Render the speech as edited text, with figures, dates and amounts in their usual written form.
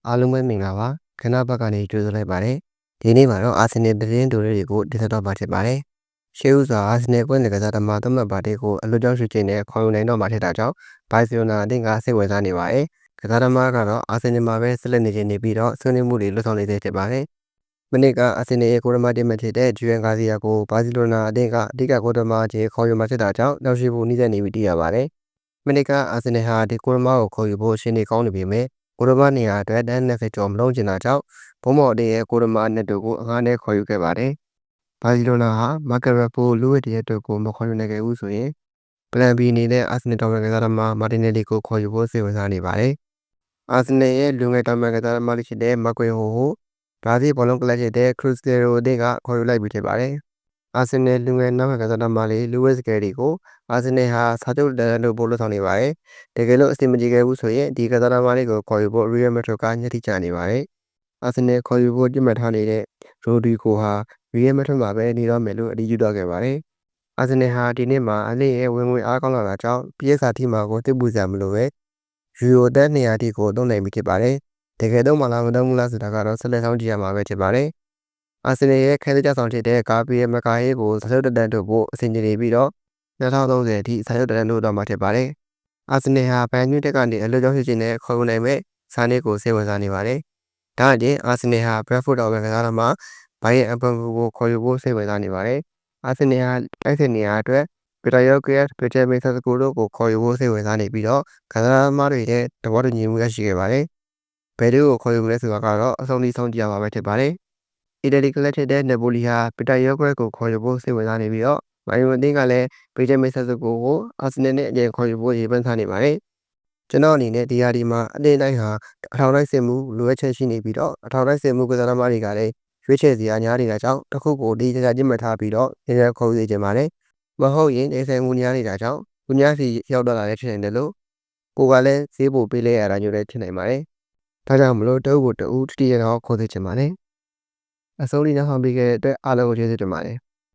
အားလုံးပဲမင်္ဂလာပါခဏဘက်ကနေကြိုဆိုလိုက်ပါတယ်ဒီနေ့မှာတော့အာဆင်နယ်သတင်းတိုတွေကိုတင်ဆက်တော့မှာဖြစ်ပါတယ်ရှေးဥစွာအာဆင်နယ်ကွင်းလက်ကစားသမားသတ်မှတ်ပါတီကိုအလွတ်ကျောင်းရှိခြင်းနဲ့ခေါ်ယူနိုင်တော့မှာဖြစ်တာကြောင့်ဘိုင်ဆီယိုနာအသင်းကစိတ်ဝင်စားနေပါတယ်ကစားသမားကတော့အာဆင်နယ်မှာပဲဆက်လက်နေခြင်းနေပြီးတော့ဆွေးနွေးမှုတွေလှုပ်ဆောင်နေတဲ့ဖြစ်ပါတယ်မနေ့ကအာဆင်နယ်ရဲ့ကိုရမတင်မဲ့ဖြစ်တဲ့ဂျူအန်ဂါစီယာကိုဘာစီလိုနာအသင်းကအဓိကကိုရမကြီးခေါ်ယူမှာဖြစ်တာကြောင့်နောက်ရှိဖို့နှိစက်နေပြီးသိရပါတယ်မနေ့ကအာဆင်နယ်ဟာဒီကိုရမကိုခေါ်ယူဖို့ရှင်းနေကောင်းနေပေမဲ့ကိုရမနေရာအတွက်တန်း20ကျော်မလုံးချင်တာကြောင့်ဘုံမော်အတင်းရဲ့ကိုရမအနက်တို့ကိုအငှားနဲ့ခေါ်ယူခဲ့ပါတယ်။ဘာစီလိုနာဟာမာကရက်ဖိုလူဝစ်တရက်တို့ကိုမခေါ်ယူနိုင်ခဲ့ဘူးဆိုရင်ပလန်ဘီအနေနဲ့အာဆင်နယ်တော်ဝင်ကစားသမားမာတင်နယ်လီကိုခေါ်ယူဖို့စိတ်ဝင်စားနေပါတယ်။အာဆင်နယ်ရဲ့လူငယ်တော်ဝင်ကစားသမားလေးဖြစ်တဲ့မကွေဟိုဘရာဇီးဘောလုံးကလပ်ဖြစ်တဲ့ခရစ်စတီယာနိုအသင်းကခေါ်ယူလိုက်ပြီးဖြစ်ပါတယ်။အာဆင်နယ်လူငယ်နောက်ကစားသမားလေးလူဝစ်စကယ်ဒီကိုအာဆင်နယ်ဟာစာချုပ်တန်းတို့ပို့လို့ဆောင်နေပါတယ်။တကယ်လို့အဆင်မပြေခဲ့ဘူးဆိုရင်ဒီကစားသမားလေးကိုခေါ်ယူဖို့ရီယယ်မက်ဒရစ်ကညှိချနေပါတယ်။အာဆင်နယ်ခေါ်ယူဖို့ကြိမှတ်ထားနေတဲ့ရိုဒီကိုဟာရီယယ်မက်ဒရစ်မှာပဲနေတော့မယ်လို့အတည်ပြုတော့ခဲ့ပါတယ်။အာဆင်နယ်ဟာဒီနေ့မှာအလင်းရဲ့ဝင်ငွေအားကောင်းလာတာကြောင့် PSR ထီမှာကိုတစ်ပူစရာမလိုပဲယူရိုတန်း200တိကိုသုံးနိုင်ပြီဖြစ်ပါတယ်။တကယ်တော့မလာမတော့ဘူးလားဆိုတာကတော့ဆက်လက်ဆောင်ကြည့်ရမှာပဲဖြစ်ပါတယ်။အာဆင်နယ်ရဲ့ခဲစကြဆောင်ဖြစ်တဲ့ကာပီယယ်မကာဟေးကိုစာချုပ်တန်းတို့ဖို့အဆင်ပြေနေပြီးတော့2030အထိစာချုပ်တန်းတို့တော့မှာဖြစ်ပါတယ်။အာဆင်နယ်ဟာဘန်ညူးတက်ကနေအလွတ်ကျောင်းရှိခြင်းနဲ့ခေါ်ယူနိုင်မဲ့စာနေကိုစိတ်ဝင်စားနေပါတယ်။ဒါအပြင်အာဆင်နယ်ဟာဘရက်ဖို့တော်ဝင်ကစားသမားဘိုင်ယန်အပန်ကိုခေါ်ယူဖို့စိတ်ဝင်စားနေပါတယ်။အာဆင်နယ်ဟာတိုက်စစ်နေရာအတွက်ပီတာယောကရက်ပီတာမေဆာစကိုတို့ကိုခေါ်ယူဖို့စိတ်ဝင်စားနေပြီးတော့ကစားသမားတွေရဲ့တဘောတူညီမှုရရှိခဲ့ပါတယ်။ဘယ်တို့ကိုခေါ်ယူမလဲဆိုတာကတော့အဆုံးထိဆုံးကြည့်ရမှာပဲဖြစ်ပါတယ်။အီတလီကလပ်ဖြစ်တဲ့နပိုလီဟာပီတာယောကရက်ကိုခေါ်ယူဖို့စိတ်ဝင်စားနေပြီးတော့မိုင်ယွန်အသင်းကလည်းပီတာမေဆာစကိုကိုအာဆင်နယ်နဲ့အရင်ခေါ်ယူဖို့ရည်ပန်းထားနေပါတယ်။ကျွန်တော်အနေနဲ့ဒီဟာဒီမှာအတင်းတိုင်းဟာအထောင်လိုက်စင်မှုလိုအပ်ချက်ရှိနေပြီးတော့အထောင်လိုက်စင်မှုကစားသမားတွေကလည်းရွေးချယ်စရာများနေတာကြောင့်တစ်ခုကိုဒီကြကြညှိထားပြီးတော့ရရခေါ်ယူနေကြပါတယ်။မဟုတ်ရင်နေဆိုင်မှုများနေတာကြောင့်သူများစီရောက်တော့လာတဲ့ဖြစ်နေတယ်လို့ကိုကလည်းဈေးပိုပေးလဲရတာမျိုးလည်းဖြစ်နိုင်ပါတယ်။ဒါကြောင့်မလို့တအုပ်ကိုတအုပ်တတိယတော့ခေါ်သိချင်ပါတယ်။အစိုးရနောက်ဆောင်ပေးခဲ့တဲ့အတွက်အားလုံးကိုကျေးဇူးတင်ပါတယ်။